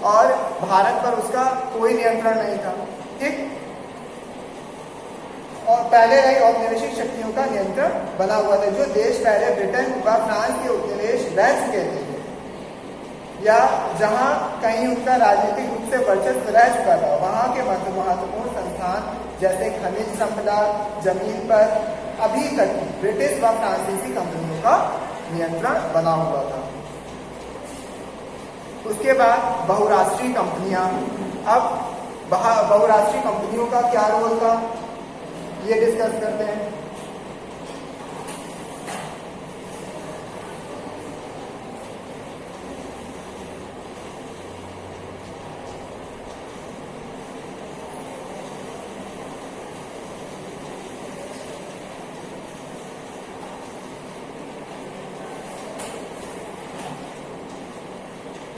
और भारत पर उसका कोई नियंत्रण नहीं था। ठीक, और पहले रही औपनिवेशिक शक्तियों का नियंत्रण बना हुआ था। जो देश पहले ब्रिटेन व फ्रांस के उपनिवेश रह चुके थे या जहां कहीं उनका राजनीतिक रूप से वर्चस्व रह चुका था, वहां के महत्वपूर्ण संस्थान जैसे खनिज संपदा, जमीन पर अभी तक ब्रिटिश व फ्रांसीसी कंपनियों का नियंत्रण बना हुआ था। उसके बाद बहुराष्ट्रीय कंपनियां। अब बहुराष्ट्रीय कंपनियों का क्या रोल था, ये डिस्कस करते हैं।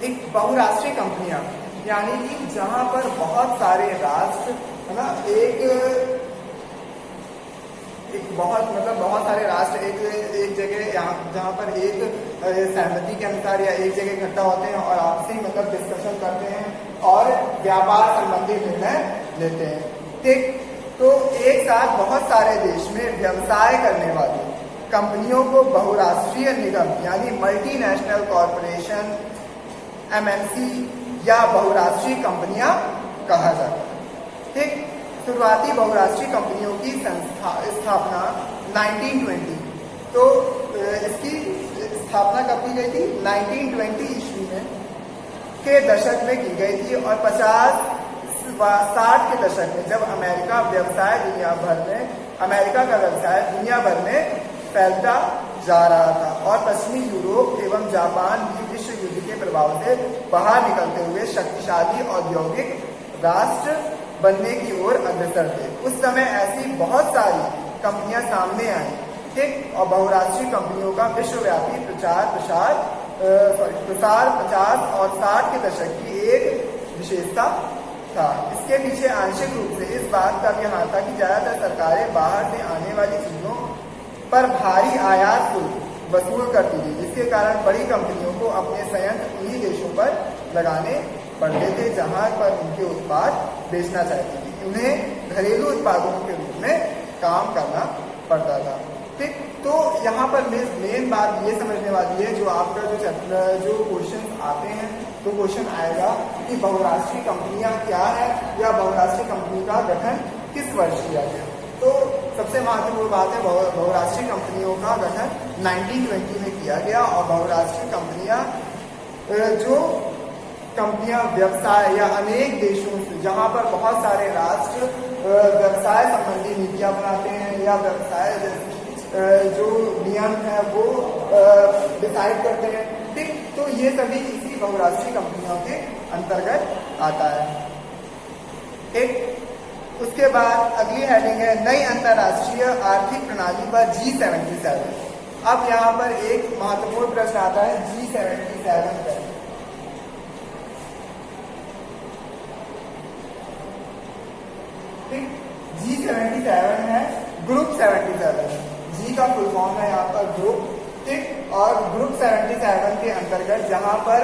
एक बहुराष्ट्रीय कंपनियां यानी कि जहां पर बहुत सारे राष्ट्र है ना, बहुत सारे राष्ट्र एक जगह जहां पर एक सहमति के अनुसार या एक जगह इकट्ठा होते हैं और आपसी डिस्कशन करते हैं और व्यापार संबंधी निर्णय लेते हैं। ठीक, तो एक साथ बहुत सारे देश में व्यवसाय करने वाली कंपनियों को बहुराष्ट्रीय निगम यानी मल्टीनेशनल कॉरपोरेशन, MNC या बहुराष्ट्रीय कंपनियां कहा जाता है। ठीक, शुरुआती बहुराष्ट्रीय कंपनियों की स्थापना 1920, तो इसकी स्थापना कब की गई थी, 1920 ईस्वी में के दशक में की गई थी और 50-60 के दशक में जब अमेरिका का व्यवसाय दुनिया भर में फैलता जा रहा था और पश्चिमी यूरोप एवं जापान भी विश्व युद्ध के प्रभाव से बाहर निकलते हुए शक्तिशाली औद्योगिक राष्ट्र बनने की ओर अग्रसर थे। उस समय ऐसी बहुत सारी कंपनियां सामने आई। ठीक, और बहुराष्ट्रीय कंपनियों का विश्वव्यापी प्रसार 50 और 60 के दशक की एक विशेषता था। इसके पीछे आंशिक रूप से इस बात का भी हाथ था कि ज्यादातर सरकारें बाहर से आने वाली चीजों पर भारी आयात शुल्क वसूल करती थी, जिसके कारण बड़ी कंपनियों को अपने संयंत्र उन्हीं देशों पर लगाने पड़ते थे जहां पर उनके उत्पाद बेचना चाहती थी। उन्हें घरेलू उत्पादों के रूप में काम करना पड़ता था। ठीक, तो यहाँ पर मेन बात ये समझने वाली है, जो आपका जो क्वेश्चन आते हैं, तो क्वेश्चन आएगा कि बहुराष्ट्रीय कंपनियां क्या है या बहुराष्ट्रीय कंपनी का गठन किस वर्ष किया गया। तो सबसे महत्वपूर्ण बात है, बहुराष्ट्रीय कंपनियों का गठन 1920 में किया गया और बहुराष्ट्रीय कंपनियां व्यवसाय या अनेक देशों से, जहां पर बहुत सारे राष्ट्र व्यवसाय संबंधी नीतियां बनाते हैं या व्यवसाय जो नियम है वो डिसाइड करते हैं। ठीक, तो ये सभी इसी बहुराष्ट्रीय कंपनियों के अंतर्गत आता है। ठीक, उसके बाद अगली हेडिंग है नई अंतरराष्ट्रीय आर्थिक प्रणाली पर G77। अब यहाँ पर एक महत्वपूर्ण प्रश्न आता है G77 पर। ठीक, G77 है ग्रुप 77। G का फुल फॉर्म है यहाँ पर ग्रुप। ठीक, और ग्रुप 77 के अंतर्गत जहाँ पर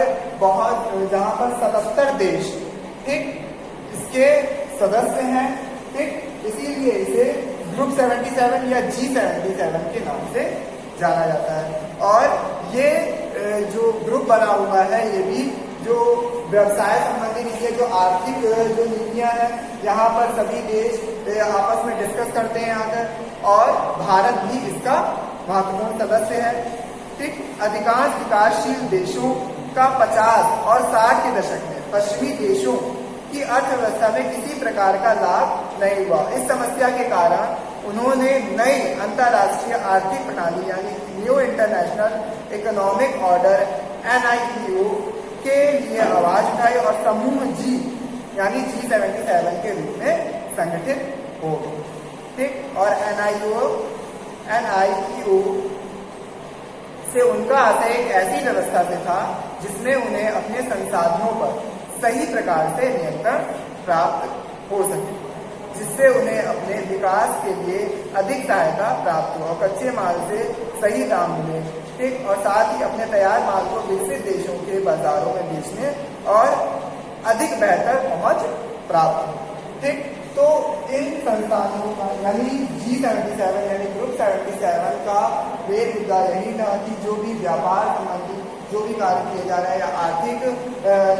77 देश ठीक इसके सदस्य हैं। ठीक, इसीलिए इसे ग्रुप 77 या G77 के नाम से जाना जाता है। और ये जो ग्रुप बना हुआ है, ये भी जो व्यवसाय संबंधी नीतियां, जो आर्थिक जो नीतियां हैं, यहाँ पर सभी देश आपस में डिस्कस करते हैं आकर, और भारत भी इसका महत्वपूर्ण सदस्य है। ठीक, अधिकांश विकासशील देशों का 50 और 60 के दशक में पश्चिमी देशों की अर्थव्यवस्था में किसी प्रकार का लाभ नहीं हुआ। इस समस्या के कारण उन्होंने नई अंतरराष्ट्रीय आर्थिक प्रणाली यानी new international economic order NIEO के लिए आवाज उठाई और समूह G यानी G77 के रूप में संगठित हो गए। ठीक, और NIEO से उनका आशय एक ऐसी व्यवस्था से था जिसमें उन्हें अपने संसाधनों पर सही प्रकार से नियंत्रण प्राप्त हो सके, जिससे उन्हें अपने विकास के लिए अधिक सहायता प्राप्त हो, कच्चे माल से सही दाम मिले। ठीक, और साथ ही अपने तैयार माल को विकसित देशों के बाजारों में बेचने और बेहतर पहुंच प्राप्त हो। ठीक, तो इन संस्थानों का यानी G77 यानी ग्रुप 77 का मेन मुद्दा यही था कि जो भी व्यापार संबंधी जो भी कार्य किए जा रहे हैं या आर्थिक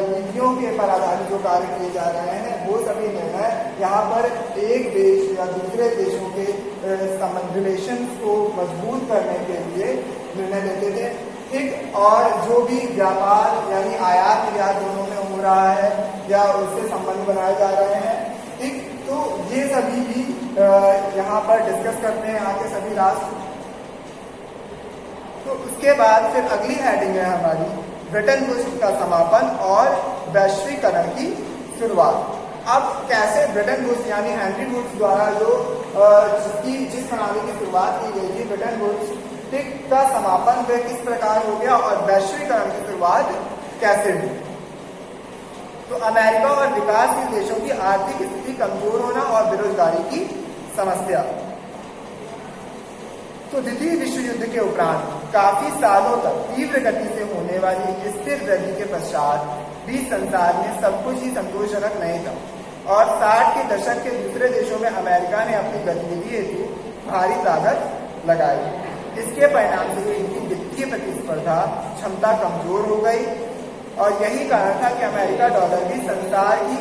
नीतियों के पर आधारित जो कार्य किए जा रहे हैं वो सभी निर्णय यहाँ पर एक देश या दूसरे देशों के रिलेशंस को मजबूत करने के लिए निर्णय लेते थे। ठीक, और जो भी व्यापार यानी आयात निर्यात दोनों में हो रहा है या उससे संबंध बनाए जा रहे हैं। ठीक, तो ये सभी भी यहाँ पर डिस्कस करते हैं आके सभी राष्ट्र। तो उसके बाद फिर अगली हेडिंग है हमारी ब्रिटेन वुड्स का समापन और वैश्वीकरण की शुरुआत। अब कैसे ब्रिटेन वुड्स यानी हेनरी वुड्स द्वारा जो जिस प्रणाली की शुरुआत की गई थी ब्रिटेन वुड्स ठीक का समापन वे किस प्रकार हो गया और वैश्वीकरण की शुरुआत कैसे हुई। तो अमेरिका और विकासशील देशों की आर्थिक स्थिति कमजोर होना और बेरोजगारी की समस्या। तो द्वितीय विश्व युद्ध के उपरांत काफी सालों तक तीव्र गति से होने वाली स्थिर वृद्धि के पश्चात भी संसार में सब कुछ ही संतोषजनक नहीं था और 60 के दशक के दूसरे देशों में अमेरिका ने अपनी गतिविधि हेतु भारी लागत लगाई। इसके परिणाम से इनकी वित्तीय प्रतिस्पर्धा क्षमता कमजोर हो गई और यही कारण था कि अमेरिका डॉलर भी संसार की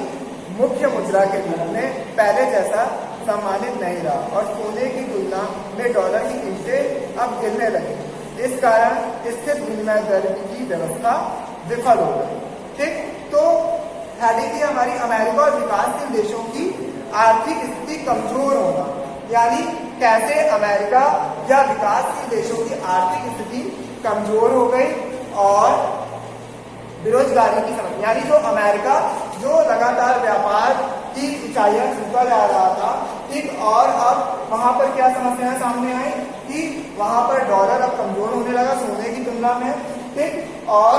मुख्य मुद्रा के रूप में पहले जैसा सम्मानित नहीं रहा और सोने की तुलना में डॉलर की कीमतें अब गिरने लगी। इस कारण स्थिर विनिमय दर की व्यवस्था विफल हो गई। ठीक, तो हेडिंग थी हमारी अमेरिका और विकासशील देशों की आर्थिक स्थिति कमजोर होना, यानी कैसे अमेरिका या विकासशील देशों की आर्थिक स्थिति कमजोर हो गई और बेरोजगारी की समस्या, यानी जो अमेरिका जो लगातार व्यापार की ऊंचाइयां छूता जा रहा था। ठीक, और अब वहां पर क्या समस्याएं सामने आई कि वहां पर डॉलर अब कमजोर होने लगा सोने की तुलना में। ठीक, और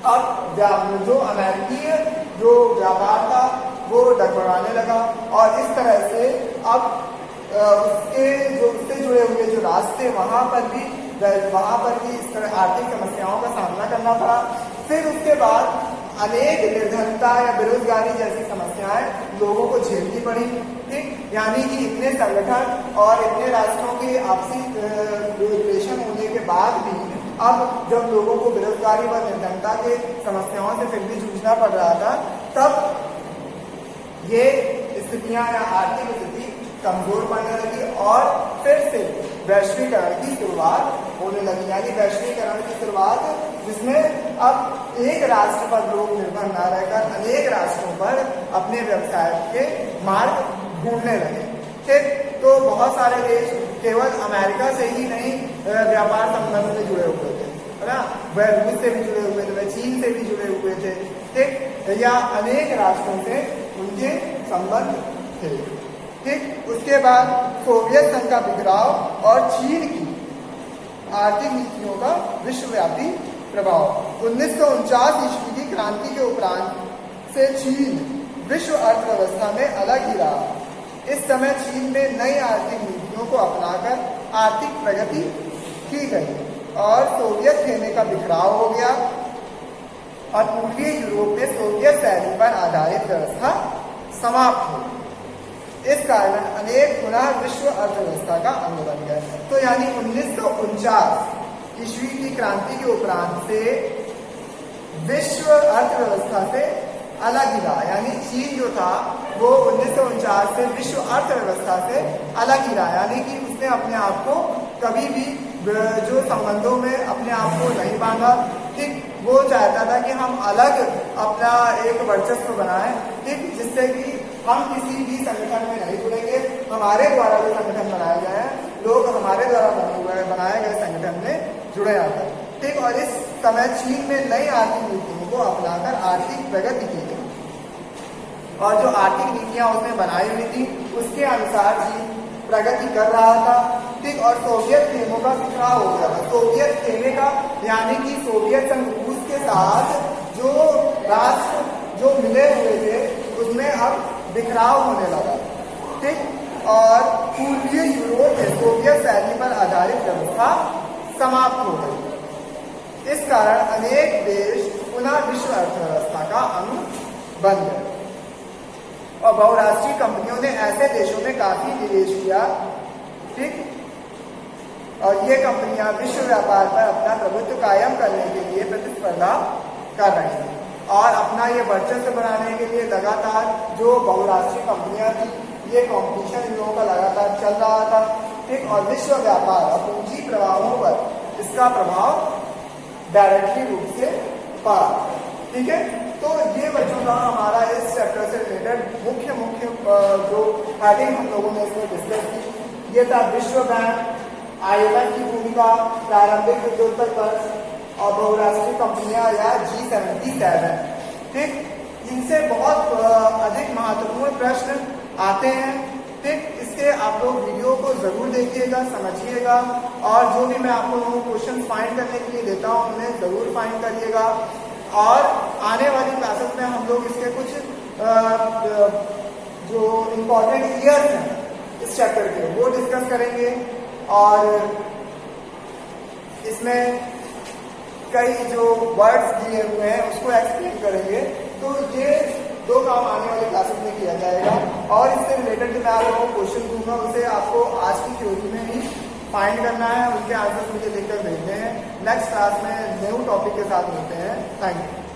अब जो अमेरिकी जो व्यापार था वो डगमगाने लगा और इस तरह से अब उससे जुड़े हुए जो रास्ते वहां पर भी इस तरह आर्थिक समस्याओं का सामना करना पड़ा। फिर उसके बाद अनेक निर्धनता या बेरोजगारी जैसी समस्याएं लोगों को झेलनी पड़ी। ठीक, यानी कि इतने संगठन और इतने राष्ट्रों के आपसी रिलेशन होने के बाद भी अब जब लोगों को बेरोजगारी व निर्धनता के समस्याओं से फिर भी जूझना पड़ रहा था, तब ये स्थितियां या आर्थिक स्थिति कमजोर पड़ने लगी और फिर से वैश्वीकरण की शुरुआत होने लगी। यानी वैश्वीकरण की शुरुआत जिसमें अब एक राष्ट्र पर लोग निर्भर न रहकर अनेक राष्ट्रों पर अपने व्यवसाय के मार्ग ढूंढने लगे। ठीक, तो बहुत सारे देश केवल अमेरिका से ही नहीं व्यापार संबंध में जुड़े हुए थे, है ना, वह रूस से भी जुड़े हुए थे, वह चीन से भी जुड़े हुए थे। ठीक, या अनेक राष्ट्रों से उनके संबंध थे। ठीक, उसके बाद सोवियत संघ का बिखराव और चीन की आर्थिक नीतियों का विश्वव्यापी प्रभाव। 1949 ईस्वी की क्रांति के उपरांत से चीन विश्व अर्थव्यवस्था में अलग ही रहा। इस समय चीन में नई आर्थिक नीतियों को अपनाकर आर्थिक प्रगति की गई और सोवियत खेमे का बिखराव हो गया और पूर्वी यूरोप में सोवियत शैली पर आधारित व्यवस्था समाप्त हो। इस कारण अनेक पुनः विश्व अर्थव्यवस्था का अंग बन गए। तो यानी 1949 ईस्वी की क्रांति के उपरांत से विश्व अर्थव्यवस्था से अलग ही रहा। यानी चीन जो था वो 1949 से विश्व अर्थव्यवस्था से अलग ही रहा, यानी कि उसने अपने आप को कभी भी जो संबंधों में अपने आप को नहीं बांधा। ठीक, वो चाहता था कि हम अलग अपना एक वर्चस्व बनाएं, ठीक, जिससे कि हम किसी भी संगठन में नहीं जुड़ेंगे, हमारे द्वारा जो संगठन बनाए गए हैं लोग हमारे द्वारा बनाए गए संगठन में जुड़े आते हैं। ठीक, और इस समय चीन में नई आर्थिक नीतियों को अपनाकर आर्थिक प्रगति की गई और जो आर्थिक नीतियां उसने बनाई हुई थी उसके अनुसार चीन प्रगति कर रहा था। ठीक, और सोवियत खेमों का बिखराव हो गया था। सोवियत खेमे का यानी कि सोवियत संघ रूस के साथ जो राष्ट्र जो मिले हुए थे उसमें अब बिखराव होने लगा। ठीक, और पूर्वी यूरोप में सोवियत शैली पर आधारित व्यवस्था समाप्त हो गई। इस कारण अनेक देश पुनः विश्व अर्थव्यवस्था का अंग बन गए। और बहुराष्ट्रीय कंपनियों ने ऐसे देशों में काफी निवेश किया, ठीक, और ये कंपनियां विश्व व्यापार पर अपना प्रभुत्व कायम करने के लिए प्रतिस्पर्धा कर रही थी और अपना ये वर्चस्व बनाने के लिए लगातार जो बहुराष्ट्रीय कंपनियां थी, ये कंपटीशन इन लोगों का लगातार चल रहा था, ठीक। और विश्व व्यापार और पूंजी प्रवाहों पर इसका प्रभाव डायरेक्टली रूप से पड़ा, ठीक है। तो ये बच्चों का हमारा इस चैप्टर से रिलेटेड मुख्य जो हेडिंग हम लोगों ने इसमें डिस्कस की, ये था विश्व बैंक, IMF की भूमिका, प्रारंभिक विद्योत्तर वर्ष और बहुराष्ट्रीय कंपनियां या G77, ठीक। इनसे बहुत अधिक महत्वपूर्ण प्रश्न आते हैं, ठीक। इसके आप लोग वीडियो को जरूर देखिएगा, समझिएगा, और जो भी मैं आप लोगों को क्वेश्चन फाइंड करने के लिए देता हूँ उन्हें जरूर फाइंड करिएगा। और आने वाली क्लासेस में हम लोग इसके कुछ जो इम्पोर्टेंट ईयर्स हैं इस चैप्टर के वो डिस्कस करेंगे, और इसमें कई जो वर्ड्स दिए हुए हैं उसको एक्सप्लेन करेंगे। तो ये दो काम आने वाले क्लासेस में किया जाएगा, और इससे रिलेटेड मैं आप लोगों को क्वेश्चन दूंगा, उसे आपको आज की थ्योरी में ही फाइंड करना है, उनके आंसर मुझे लिखकर भेजने हैं। नेक्स्ट क्लास में न्यू टॉपिक के साथ मिलते हैं। Thank you.